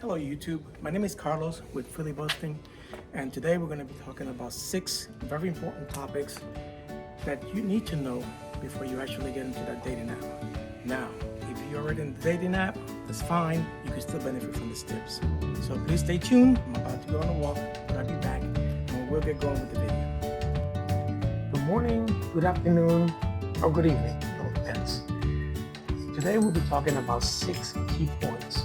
Hello YouTube, my name is Carlos with Filibusting, and today we're going to be talking about 6 very important topics that you need to know before you actually get into that dating app. Now, if you're already in the dating app, that's fine, you can still benefit from these tips. So please stay tuned, I'm about to go on a walk, but I'll be back and we'll get going with the video. Good morning, good afternoon, or good evening, it all depends. Today we'll be talking about 6 key points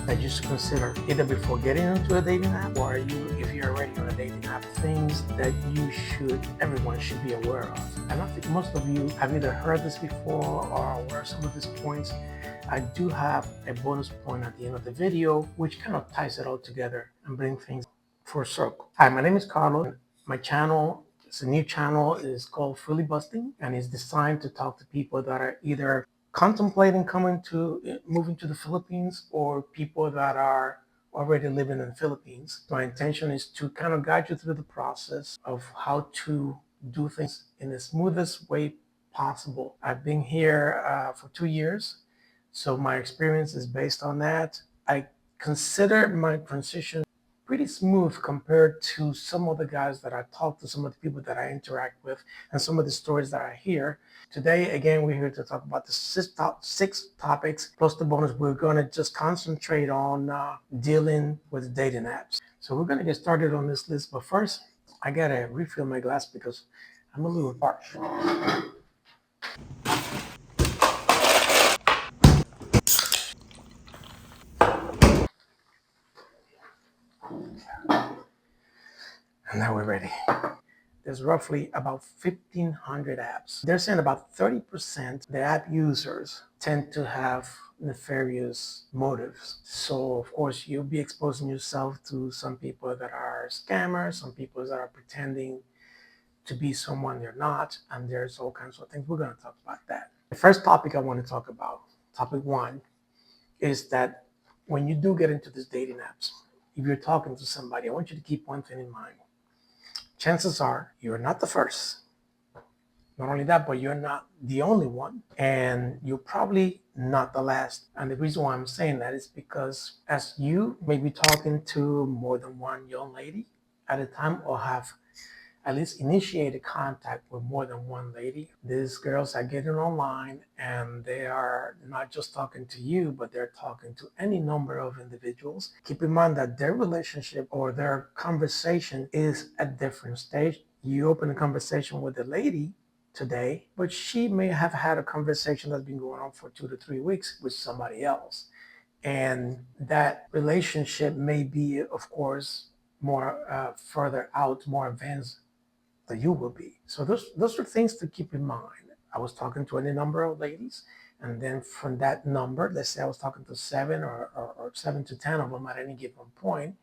that you should consider either before getting into a dating app or if you're already on a dating app, things that everyone should be aware of. And I think most of you have either heard this before or are aware of some of these points. I do have a bonus point at the end of the video, which kind of ties it all together and brings things full circle. Hi, my name is Carlos. My channel, it's a new channel, is called Filibusting, and it's designed to talk to people that are either contemplating moving to the Philippines or people that are already living in the Philippines. My intention is to kind of guide you through the process of how to do things in the smoothest way possible. I've been here for 2 years, so my experience is based on that. I consider my transition pretty smooth compared to some of the guys that I talk to, some of the people that I interact with, and some of the stories that I hear. Today, again, we're here to talk about the 6 topics, plus the bonus. We're going to just concentrate on dealing with dating apps. So we're going to get started on this list, but first, I got to refill my glass because I'm a little parched. And now we're ready. There's roughly about 1,500 apps. They're saying about 30% the app users tend to have nefarious motives. So of course you'll be exposing yourself to some people that are scammers, some people that are pretending to be someone they're not, and there's all kinds of things. We're going to talk about that. The first topic I want to talk about, topic 1, is that when you do get into these dating apps, if you're talking to somebody, I want you to keep one thing in mind. Chances are you're not the first. Not only that, but you're not the only one, and you're probably not the last. And the reason why I'm saying that is because as you may be talking to more than one young lady at a time, or have at least initiated contact with more than one lady, these girls are getting online and they are not just talking to you, but they're talking to any number of individuals. Keep in mind that their relationship or their conversation is at different stage. You open a conversation with a lady today, but she may have had a conversation that's been going on for 2 to 3 weeks with somebody else. And that relationship may be, of course, more further out, more advanced than you will be. So those are things to keep in mind. I was talking to any number of ladies, and then from that number, let's say I was talking to 7 or 7 to 10 of them at any given point,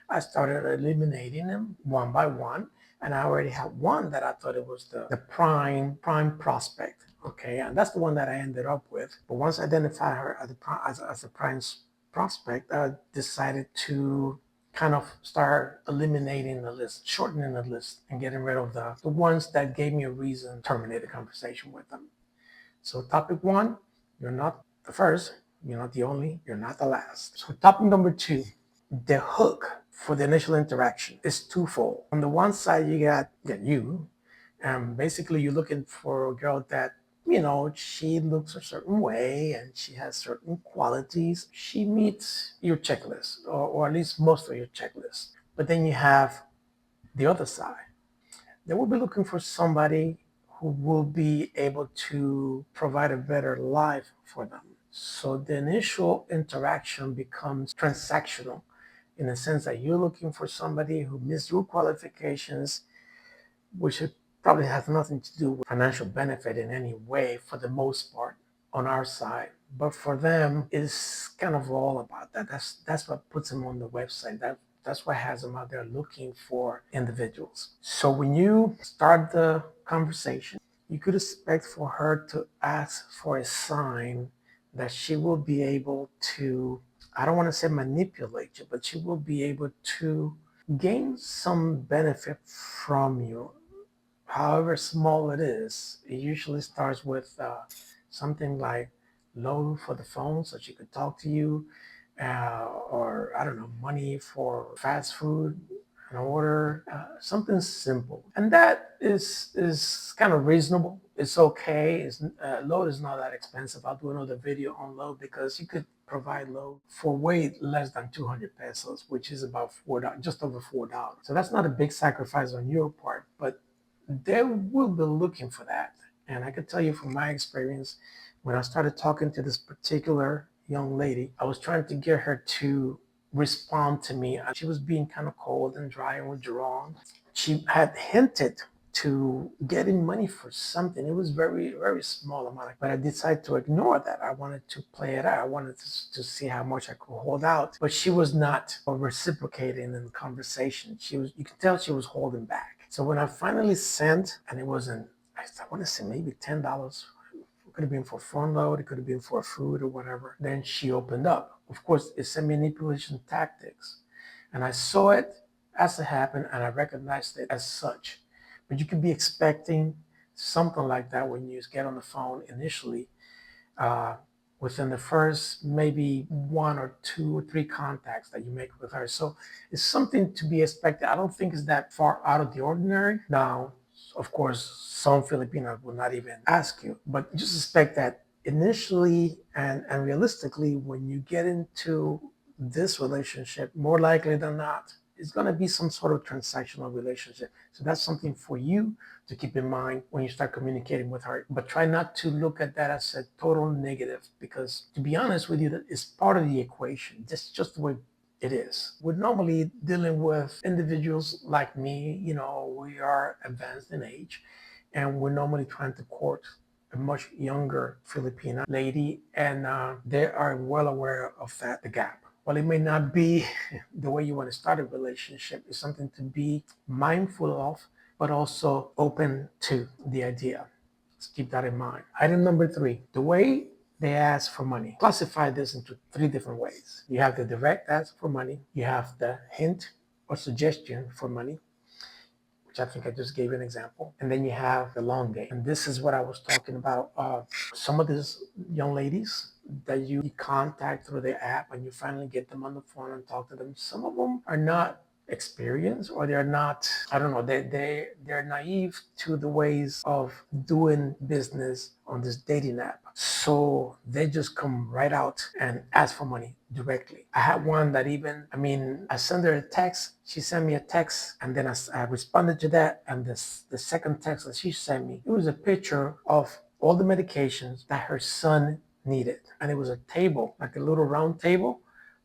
I started eliminating them one by one, and I already had one that I thought it was the prime prospect. Okay, and that's the one that I ended up with. But once I identified her as a prime prospect, I decided to kind of start eliminating the list, shortening the list, and getting rid of the ones that gave me a reason to terminate the conversation with them. So topic 1, you're not the first, you're not the only, you're not the last. So topic number 2, the hook for the initial interaction is twofold. On the one side, you got you, and basically you're looking for a girl that, she looks a certain way and she has certain qualities. She meets your checklist, or at least most of your checklist. But then you have the other side. They will be looking for somebody who will be able to provide a better life for them. So the initial interaction becomes transactional in the sense that you're looking for somebody who meets your qualifications, which probably has nothing to do with financial benefit in any way for the most part on our side. But for them, it's kind of all about that. That's what puts them on the website. That's what has them out there looking for individuals. So when you start the conversation, you could expect for her to ask for a sign that she will be able to, I don't want to say manipulate you, but she will be able to gain some benefit from you, however small it is. It usually starts with something like low for the phone so she could talk to you, or I don't know, money for fast food, an order, something simple, and that is kind of reasonable. It's okay. Load is not that expensive. I'll do another video on load because you could provide load for way less than 200 pesos, which is about $4, just over $4. So that's not a big sacrifice on your part, but they will be looking for that. And I can tell you from my experience, when I started talking to this particular young lady, I was trying to get her to respond to me. She was being kind of cold and dry and withdrawn. She had hinted to getting money for something. It was very, very small amount, but I decided to ignore that. I wanted to play it out. I wanted to see how much I could hold out, but she was not reciprocating in the conversation. You could tell she was holding back. So when I finally sent, and it wasn't, I want to say maybe $10. It could have been for phone load, it could have been for food or whatever. Then she opened up. Of course, it's a manipulation tactics. And I saw it as it happened and I recognized it as such. But you could be expecting something like that when you get on the phone initially, uh, within the first maybe one or two or three contacts that you make with her. So it's something to be expected. I don't think it's that far out of the ordinary. Now, of course, some Filipinos will not even ask you, but just expect that initially and realistically, when you get into this relationship, more likely than not, it's going to be some sort of transactional relationship. So that's something for you to keep in mind when you start communicating with her. But try not to look at that as a total negative, because to be honest with you, that is part of the equation. That's just the way it is. We're normally dealing with individuals like me, we are advanced in age, and we're normally trying to court a much younger Filipina lady, and they are well aware of that, the gap. While it may not be the way you want to start a relationship, it's something to be mindful of, but also open to the idea. Let's keep that in mind. Item number 3, the way they ask for money. Classify this into 3 different ways. You have the direct ask for money, you have the hint or suggestion for money, which I think I just gave an example. And then you have the long game. And this is what I was talking about. Some of these young ladies that you contact through the app and you finally get them on the phone and talk to them, some of them are not experienced, or they're not, I don't know, they're naive to the ways of doing business on this dating app. So they just come right out and ask for money directly. I had one that I sent her a text, she sent me a text, and then I responded to that, and the second text that she sent me, it was a picture of all the medications that her son needed. And it was a table, like a little round table,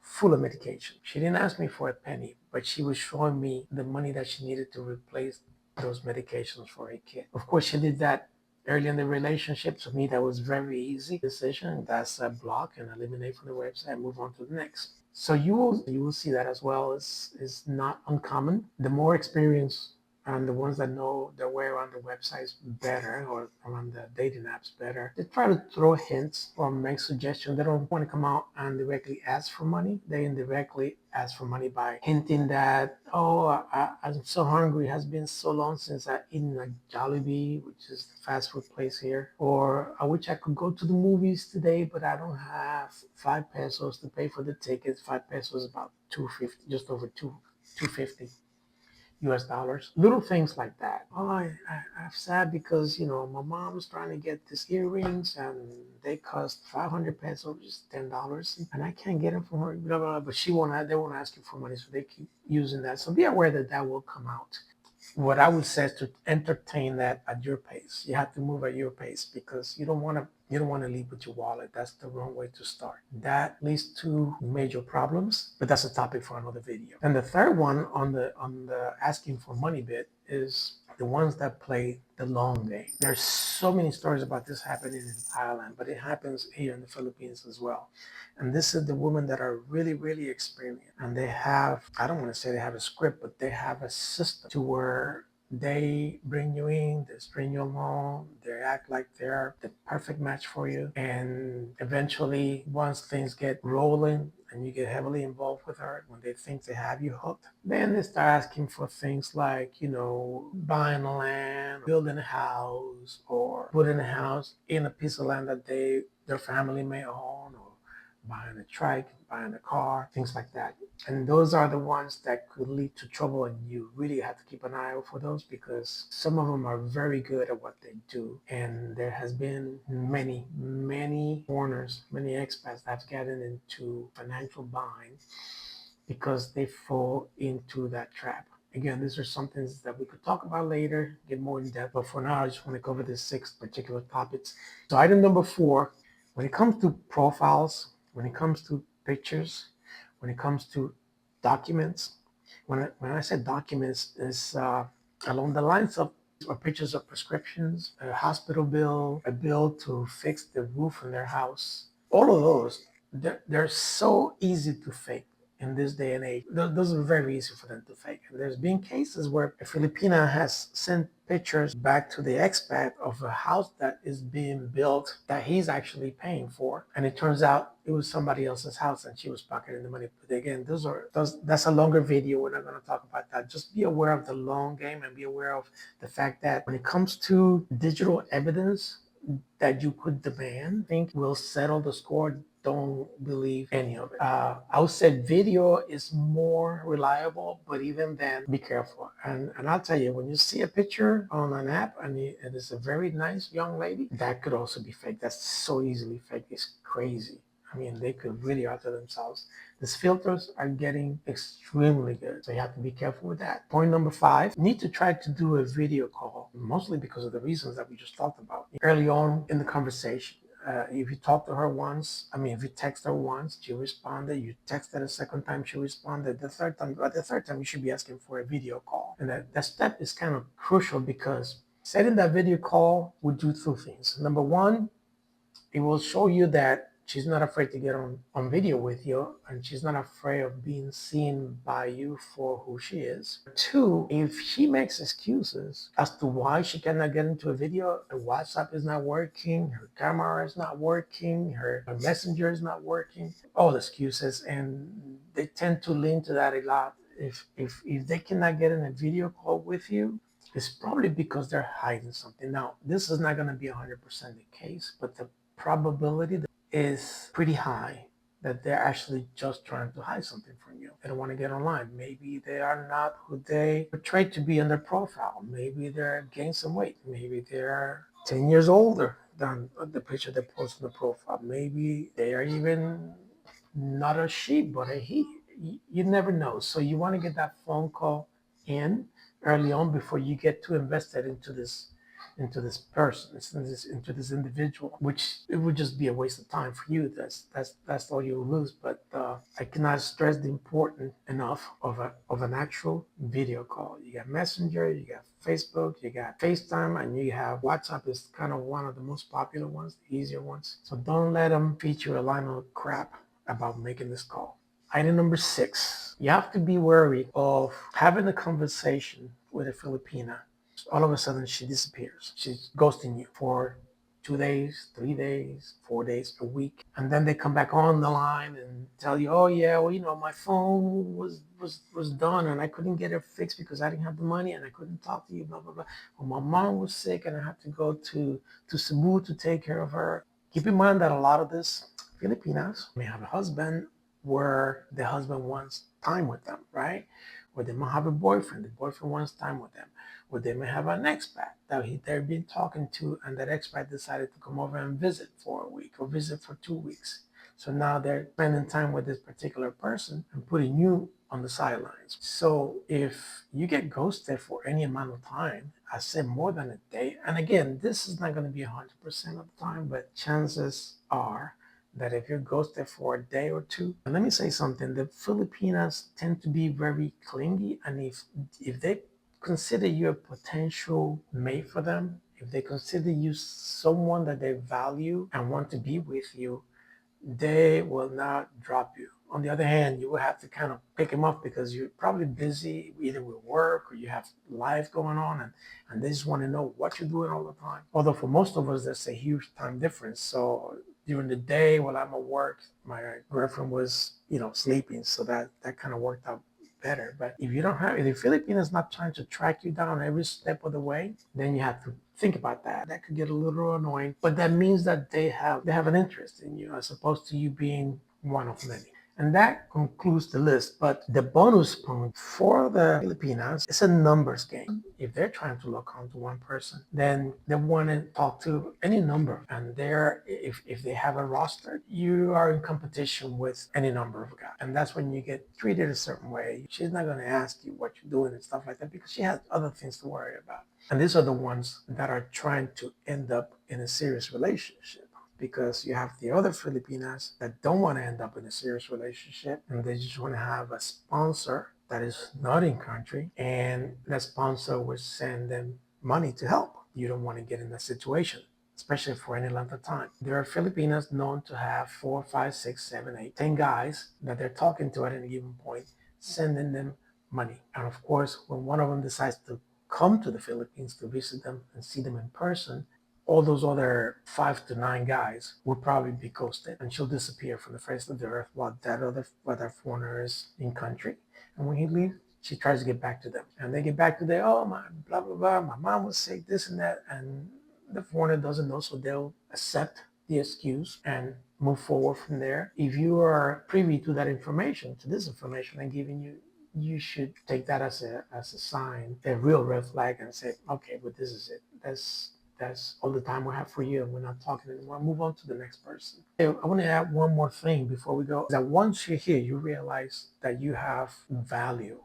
full of medication. She didn't ask me for a penny, but she was showing me the money that she needed to replace those medications for a kid. Of course, she did that early in the relationship. To me, that was very easy decision. That's a block and eliminate from the website and move on to the next. So you will see that as well. Is not uncommon. The more experience and the ones that know their way around the websites better, or around the dating apps better, they try to throw hints or make suggestions. They don't want to come out and directly ask for money. They indirectly ask for money by hinting that, I'm so hungry. It has been so long since I eaten a Jollibee, which is the fast food place here. Or I wish I could go to the movies today, but I don't have 5 pesos to pay for the tickets. 5 pesos is about 250, just over 250. US dollars, little things like that. I'm sad because, my mom's trying to get these earrings and they cost 500 pesos, which is $10, and I can't get them from her, blah, blah, blah, but they won't ask you for money, so they keep using that. So be aware that that will come out. What I would say is to entertain that at your pace. You have to move at your pace, because you don't want to leave with your wallet. That's the wrong way to start. That leads to major problems, but that's a topic for another video. And the third one on the asking for money bit is the ones that play the long game. There's so many stories about this happening in Thailand, but it happens here in the Philippines as well. And this is the women that are really, really experienced. And they have, I don't want to say they have a script, but they have a system to where they bring you in, they string you along, they act like they're the perfect match for you. And eventually, once things get rolling and you get heavily involved with her, when they think they have you hooked, then they start asking for things like, buying land, building a house, or putting a house in a piece of land that their family may own, or buying a trike, buying a car, things like that. And those are the ones that could lead to trouble, and you really have to keep an eye out for those because some of them are very good at what they do. And there has been many foreigners, many expats that have gotten into financial bind because they fall into that trap. Again, these are some things that we could talk about later, get more in depth. But for now, I just want to cover these 6 particular topics. So item number 4, when it comes to profiles, when it comes to pictures, when it comes to documents, when I said documents, is along the lines of or pictures of prescriptions, a hospital bill, a bill to fix the roof in their house. All of those, they're so easy to fake in this day and age. Those are very easy for them to fake. And there's been cases where a Filipina has sent pictures back to the expat of a house that is being built that he's actually paying for. And it turns out it was somebody else's house and she was pocketing the money. But again, that's a longer video. We're not going to talk about that. Just be aware of the long game and be aware of the fact that when it comes to digital evidence that you could demand, I think will settle the score. Don't believe any of it. I would say video is more reliable, but even then, be careful. And I'll tell you, when you see a picture on an app and it is a very nice young lady, that could also be fake. That's so easily fake. It's crazy. I mean, they could really alter themselves. These filters are getting extremely good, so you have to be careful with that. Point number 5, you need to try to do a video call, mostly because of the reasons that we just talked about early on in the conversation. If you talk to her once, if you text her once, she responded, you texted a second time, she responded, the third time you should be asking for a video call. And that step is kind of crucial because setting that video call would do 2 things. Number 1, it will show you that she's not afraid to get on video with you and she's not afraid of being seen by you for who she is. 2, if she makes excuses as to why she cannot get into a video, her WhatsApp is not working, her camera is not working, her messenger is not working, all excuses, and they tend to lean to that a lot. If they cannot get in a video call with you, it's probably because they're hiding something. Now, this is not going to be 100% the case, but the probability is pretty high that they're actually just trying to hide something from you. They don't want to get online. Maybe they are not who they portray to be in their profile. Maybe they're gained some weight. Maybe they're 10 years older than the picture they post in the profile. Maybe they are even not a she, but a he. You never know. So you want to get that phone call in early on before you get too invested into this person, into this individual, which it would just be a waste of time for you. That's all you'll lose. But I cannot stress the importance enough of an actual video call. You got Messenger, you got Facebook, you got FaceTime, and you have WhatsApp is kind of one of the most popular ones, the easier ones. So don't let them feed you a line of crap about making this call. Item number 6, you have to be wary of having a conversation with a Filipina. All of a sudden, she disappears. She's ghosting you for 2 days, 3 days, 4 days, a week. And then they come back on the line and tell you, oh, yeah, well, my phone was done and I couldn't get it fixed because I didn't have the money and I couldn't talk to you, blah, blah, blah. Well, my mom was sick and I had to go to Cebu to take care of her. Keep in mind that a lot of these Filipinas may have a husband where the husband wants time with them, right? Or they might have a boyfriend, the boyfriend wants time with them. Or they may have an expat that they've been talking to and that expat decided to come over and visit for a week or visit for 2 weeks. So now they're spending time with this particular person and putting you on the sidelines. So if you get ghosted for any amount of time, I said more than a day, and again, this is not going to be 100% of the time, but chances are that if you're ghosted for a day or 2, and let me say something, the Filipinas tend to be very clingy, and if they consider you a potential mate for them, if they consider you someone that they value and want to be with you, they will not drop you. On the other hand, you will have to kind of pick them up because you're probably busy either with work or you have life going on and they just want to know what you're doing all the time. Although for most of us, there's a huge time difference. So during the day while I'm at work, my girlfriend was, sleeping. So that kind of worked out better. But if the Philippines is not trying to track you down every step of the way, then you have to think about that. That could get a little annoying, but that means that they have an interest in you as opposed to you being one of many. And that concludes the list. But the bonus point for the Filipinas is a numbers game. If they're trying to lock onto one person, then they want to talk to any number. And if they have a roster, you are in competition with any number of guys. And that's when you get treated a certain way. She's not going to ask you what you're doing and stuff like that because she has other things to worry about. And these are the ones that are trying to end up in a serious relationship. Because you have the other Filipinas that don't want to end up in a serious relationship and they just want to have a sponsor that is not in country, and that sponsor will send them money to help. You don't want to get in that situation, especially for any length of time. There are Filipinas known to have 4, 5, 6, 7, 8, 10 guys that they're talking to at any given point, sending them money. And of course, when one of them decides to come to the Philippines to visit them and see them in person, all those other 5 to 9 guys will probably be ghosted and she'll disappear from the face of the earth while that foreigner is in country. And when he leaves, she tries to get back to them. And they get back to their, oh, my blah, blah, blah, my mom was sick, this and that. And the foreigner doesn't know, so they'll accept the excuse and move forward from there. If you are privy to that information, to this information I'm giving you, you should take that as a sign, a real red flag, and say, okay, but this is it. That's all the time we have for you, and we're not talking anymore. Move on to the next person. I want to add one more thing before we go. That once you're here, you realize that you have value.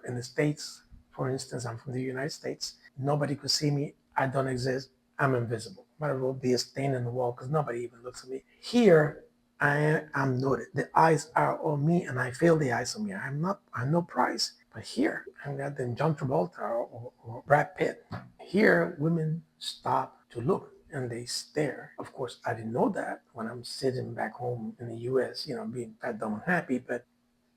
In the States, for instance, I'm from the United States. Nobody could see me. I don't exist. I'm invisible. Might as well be a stain in the wall because nobody even looks at me. Here, I'm noted. The eyes are on me, and I feel the eyes on me. I'm no prize. But here, I'm not than John Travolta or Brad Pitt. Here, women stop to look and they stare. Of course, I didn't know that when I'm sitting back home in the US, being fat, dumb, and happy, but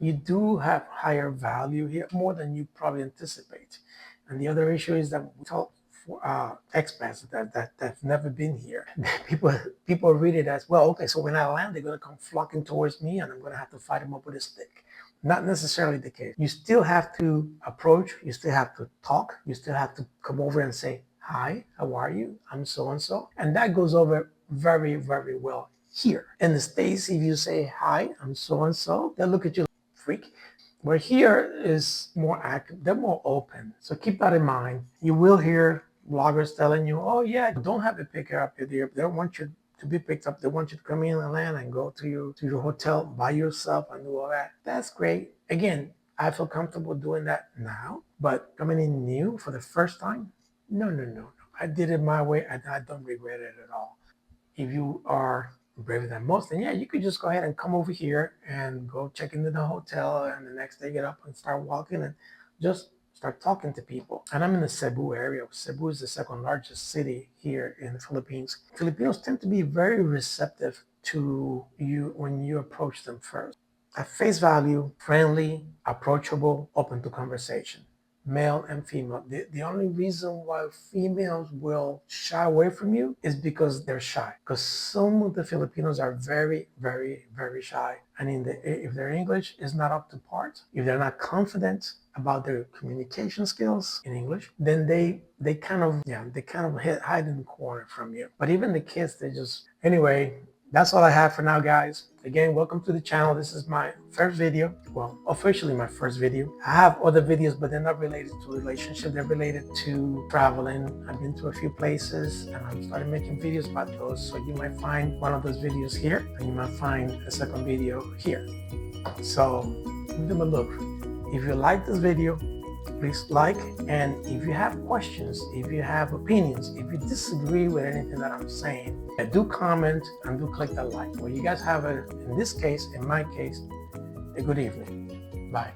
you do have higher value here, more than you probably anticipate. And the other issue is that we talk for expats that've never been here. People read it as, well, okay, so when I land, they're going to come flocking towards me and I'm going to have to fight them up with a stick. Not necessarily the case. You still have to approach, you still have to talk, you still have to come over and say, hi, how are you? I'm so-and-so. And that goes over very, very well here. In the States, if you say, hi, I'm so-and-so, they'll look at you like a freak. Where here is more active, they're more open. So keep that in mind. You will hear bloggers telling you, oh yeah, don't have a picker up here. They don't want you to be picked up. They want you to come in and land and go to your hotel by yourself and do all that. That's great. Again, I feel comfortable doing that now, but coming in new for the first time, no. I did it my way and I don't regret it at all. If you are braver than most, then yeah, you could just go ahead and come over here and go check into the hotel and the next day get up and start walking and just start talking to people. And I'm in the Cebu area. Cebu is the second largest city here in the Philippines. Filipinos tend to be very receptive to you when you approach them first. At face value, friendly, approachable, open to conversation. Male and female. The only reason why females will shy away from you is because they're shy. Because some of the Filipinos are very, very, very shy. And if their English is not up to par, if they're not confident about their communication skills in English, then they kind of hide in the corner from you. But even the kids, anyway, that's all I have for now, guys. Again, welcome to the channel. This is my first video. Well, officially my first video. I have other videos, but they're not related to relationship. They're related to traveling. I've been to a few places and I've started making videos about those. So you might find one of those videos here and you might find a second video here. So give them a look. If you like this video, please like, and if you have questions, if you have opinions, if you disagree with anything that I'm saying, do comment and do click that like. Well, you guys have in my case, a good evening. Bye.